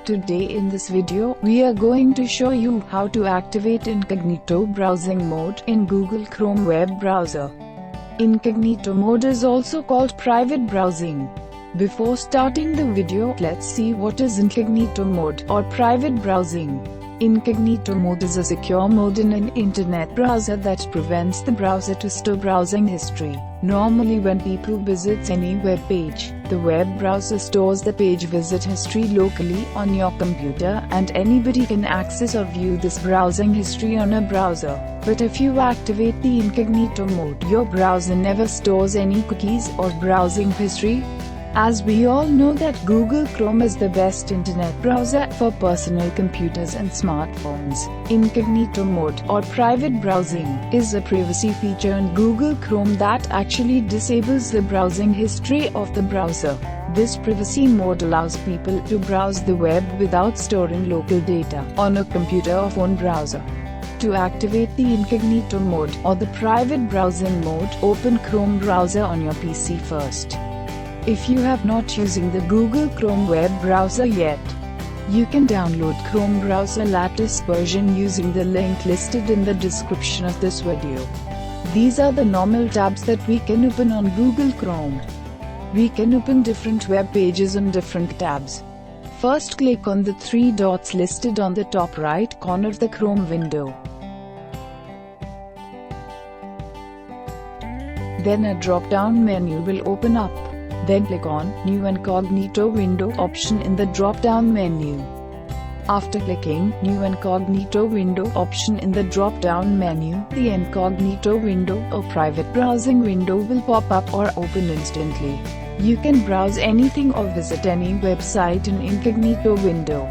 Today in this video, we are going to show you how to activate Incognito browsing mode in Google Chrome web browser. Incognito mode is also called private browsing. Before starting the video, let's see what is Incognito mode or private browsing. Incognito mode is a secure mode in an internet browser that prevents the browser to store browsing history. Normally when people visit any web page, the web browser stores the page visit history locally on your computer, and anybody can access or view this browsing history on a browser. But if you activate the Incognito mode, your browser never stores any cookies or browsing history. As we all know that Google Chrome is the best internet browser for personal computers and smartphones. Incognito mode or private browsing is a privacy feature in Google Chrome that actually disables the browsing history of the browser. This privacy mode allows people to browse the web without storing local data on a computer or phone browser. To activate the Incognito mode or the private browsing mode, open Chrome browser on your PC first. If you have not using the Google Chrome web browser yet, you can download Chrome browser latest version using the link listed in the description of this video. These are the normal tabs that we can open on Google Chrome. We can open different web pages on different tabs. First, click on the three dots listed on the top right corner of the Chrome window. Then a drop-down menu will open up. Then click on New Incognito Window option in the drop-down menu. After clicking New Incognito Window option in the drop-down menu, the Incognito window or private browsing window will pop up or open instantly. You can browse anything or visit any website in Incognito window.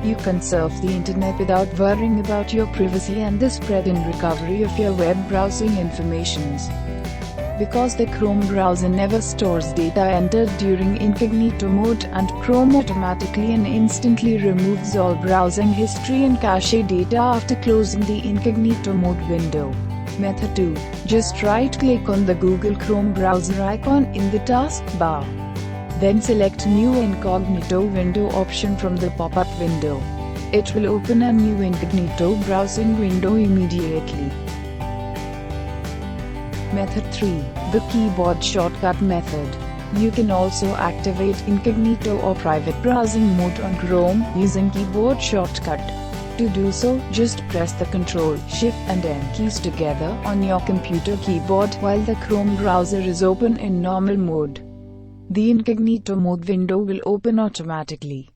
You can surf the internet without worrying about your privacy and the spread and recovery of your web browsing informations. Because the Chrome browser never stores data entered during Incognito mode, and Chrome automatically and instantly removes all browsing history and cache data after closing the Incognito mode window. Method 2. Just right-click on the Google Chrome browser icon in the taskbar. Then select New Incognito Window option from the pop-up window. It will open a new Incognito browsing window immediately. Method 3. The keyboard shortcut method. You can also activate Incognito or private browsing mode on Chrome using keyboard shortcut. To do so, just press the Ctrl, Shift and N keys together on your computer keyboard while the Chrome browser is open in normal mode. The Incognito mode window will open automatically.